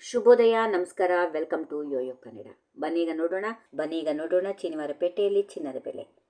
ಶುಭೋದಯ, ನಮಸ್ಕಾರ, welcome to Yoyo Kannada. ಬನ್ನೀಗ ನೋಡೋಣ ಶನಿವಾರಪೇಟೆಯಲ್ಲಿ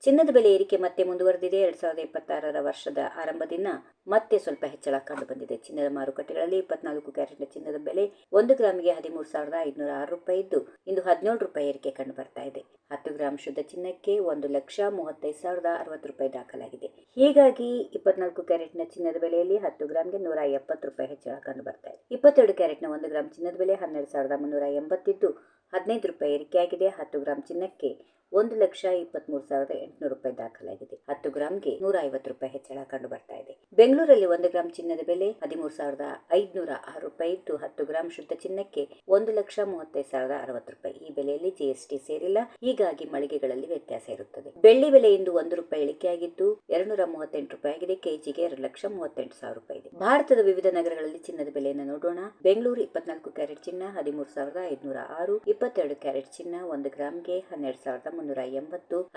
ಚಿನ್ನದ ಬೆಲೆ ಏರಿಕೆ ಮತ್ತೆ ಮುಂದುವರೆದಿದೆ. 2026 ವರ್ಷದ ಆರಂಭದಿಂದ ಮತ್ತೆ ಸ್ವಲ್ಪ ಹೆಚ್ಚಳ ಕಂಡು ಬಂದಿದೆ. ಚಿನ್ನದ ಮಾರುಕಟ್ಟೆಗಳಲ್ಲಿ 24 ಕ್ಯಾರೆಟ್ನ ಚಿನ್ನದ ಬೆಲೆ 1 ಗ್ರಾಮಿಗೆ 13,506 ರೂಪಾಯಿ ಇದ್ದು, ಇಂದು 17 ರೂಪಾಯಿ ಏರಿಕೆ ಕಂಡು ಬರ್ತಾ ಇದೆ. 10 ಗ್ರಾಂ ಶುದ್ಧ ಚಿನ್ನಕ್ಕೆ 1,35,060 ರೂಪಾಯಿ ದಾಖಲಾಗಿದೆ. ಹೀಗಾಗಿ 24 ಕ್ಯಾರೆಟ್ನ ಚಿನ್ನದ ಬೆಲೆಯಲ್ಲಿ 10 ಗ್ರಾಂಗೆ 170 ರೂಪಾಯಿ ಹೆಚ್ಚಳ ಕಂಡು ಬರ್ತಾ ಇದೆ. 22 ಕ್ಯಾರೆಟ್ನ 1 ಗ್ರಾಂ ಚಿನ್ನದ ಬೆಲೆ 12,380 ಇದ್ದು, 15 ರೂಪಾಯಿ ಏರಿಕೆಯಾಗಿದೆ. 10 ಗ್ರಾಂ ಚಿನ್ನಕ್ಕೆ 1,23,800 ರೂಪಾಯಿ ದಾಖಲಾಗಿದೆ. 10 ಗ್ರಾಂಗೆ 150 ರೂಪಾಯಿ ಹೆಚ್ಚಳ ಕಂಡು ಬರ್ತಾ ಇದೆ. ಬೆಂಗಳೂರಲ್ಲಿ 1 ಗ್ರಾಂ ಚಿನ್ನದ ಬೆಲೆ 13,506 ರೂಪಾಯಿ ಇದ್ದು, 10 ಗ್ರಾಂ ಶುದ್ಧ ಚಿನ್ನಕ್ಕೆ 1,35,060 ರೂಪಾಯಿ. ಈ ಬೆಲೆಯಲ್ಲಿ ಜಿಎಸ್ಟಿ ಸೇರಿಲ್ಲ, ಹೀಗಾಗಿ ಮಳಿಗೆಗಳಲ್ಲಿ ವ್ಯತ್ಯಾಸ ಇರುತ್ತದೆ. ಬೆಳ್ಳಿ ಬೆಲೆ ಇಂದು 1 ರೂಪಾಯಿ ಇಳಿಕೆಯಾಗಿದ್ದು 238 ರೂಪಾಯಿ ಆಗಿದೆ. ಕೆಜಿಗೆ 2,38,000 ರೂಪಾಯಿ ಇದೆ. ಭಾರತದ ವಿವಿಧ ನಗರಗಳಲ್ಲಿ ಚಿನ್ನದ ಬೆಲೆಯನ್ನು ನೋಡೋಣ. ಬೆಂಗಳೂರು 24 ಕ್ಯಾರೆಟ್ ಚಿನ್ನ 13,506, 22 ಕ್ಯಾರೆಟ್ ಚಿನ್ನ 1 ಗ್ರಾಂಗೆ 12,380,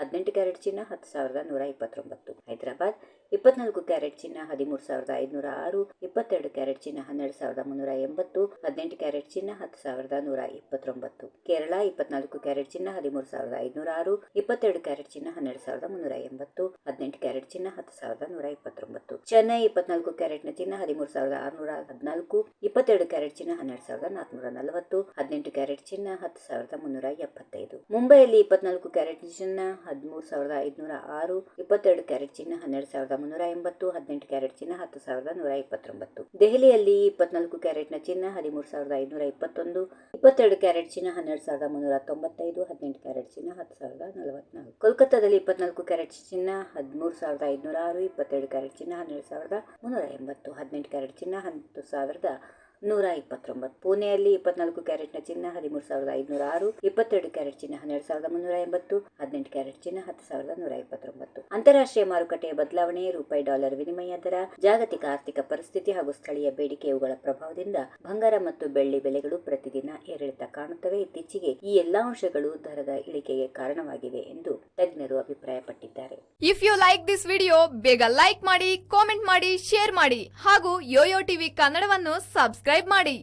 18 ಕ್ಯಾರೆಟ್ ಚಿನ್ನ 10,129. ಹೈದರಾಬಾದ್ 24 ಕ್ಯಾರೆಟ್ ಚಿನ್ನ 13,506, 22 ಕ್ಯಾರೆಟ್ ಚಿನ್ನ 12,380, 18 ಕ್ಯಾರೆಟ್ ಚಿನ್ನ 10,129. ಕೇರಳ 24 ಕ್ಯಾರೆಟ್ ಚಿನ್ನ 13,506, 22 ಕ್ಯಾರೆಟ್ ಚಿನ್ನ 12,380, 18 ಕ್ಯಾರೆಟ್ ಚಿನ್ನ 10,129. ಚೆನ್ನೈ 24 ಕ್ಯಾರೆಟ್ನ ಚಿನ್ನ 13,614, 22 ಕ್ಯಾರೆಟ್ ಚಿನ್ನ 12,440, 18 ಕ್ಯಾರೆಟ್ ಚಿನ್ನ 10,375. ಮುಂಬೈಯಲ್ಲಿ 24 ಕ್ಯಾರೆಟ್ ಚಿನ್ನ 13,506, 22 ಕ್ಯಾರೆಟ್ ಚಿನ್ನ 12,380, 18 ಕ್ಯಾರೆಟ್ ಚಿನ್ನ 10,129. ದೆಹಲಿಯಲ್ಲಿ 24 ಕ್ಯಾರೆಟ್ನ ಚಿನ್ನ 13,521, 22 ಕ್ಯಾರೆಟ್ ಚಿನ್ನ 12,395, 18 ಕ್ಯಾರೆಟ್ ಚಿನ್ನ 10,044. ಕೋಲ್ಕತ್ತಾದಲ್ಲಿ 24 ಕ್ಯಾರೆಟ್ ಚಿನ್ನ 13,506, 22 ಕ್ಯಾರೆಟ್ ಚಿನ್ನ 12,380, 18 ಕ್ಯಾರೆಟ್ ಚಿನ್ನ 10,129. ಪುಣೆಯಲ್ಲಿ 24 ಕ್ಯಾರೆಟ್ನ ಚಿನ್ನ 13,506, 22 ಕ್ಯಾರೆಟ್ ಚಿನ್ನ 12,380, 18 ಕ್ಯಾರೆಟ್ ಚಿನ್ನ 10,129. ಅಂತಾರಾಷ್ಟ್ರೀಯ ಮಾರುಕಟ್ಟೆಯ ಬದಲಾವಣೆ, ರೂಪಾಯಿ ಡಾಲರ್ ವಿನಿಮಯ ದರ, ಜಾಗತಿಕ ಆರ್ಥಿಕ ಪರಿಸ್ಥಿತಿ ಹಾಗೂ ಸ್ಥಳೀಯ ಬೇಡಿಕೆ ಇವುಗಳ ಪ್ರಭಾವದಿಂದ ಬಂಗಾರ ಮತ್ತು ಬೆಳ್ಳಿ ಬೆಲೆಗಳು ಪ್ರತಿದಿನ ಏರಿಳಿತ ಕಾಣುತ್ತವೆ. ಇತ್ತೀಚೆಗೆ ಈ ಎಲ್ಲಾ ಅಂಶಗಳು ದರದ ಇಳಿಕೆಗೆ ಕಾರಣವಾಗಿವೆ ಎಂದು ತಜ್ಞರು ಅಭಿಪ್ರಾಯಪಟ್ಟಿದ್ದಾರೆ. If you like this video, ಬೇಗ ಲೈಕ್ ಮಾಡಿ, ಕಾಮೆಂಟ್ ಮಾಡಿ, ಶೇರ್ ಮಾಡಿ ಹಾಗೂ ಯೋಯೋ ಟಿವಿ ಕನ್ನಡವನ್ನು ಸಬ್ಸ್ಕ್ರೈಬ್ ಮಾಡಿ.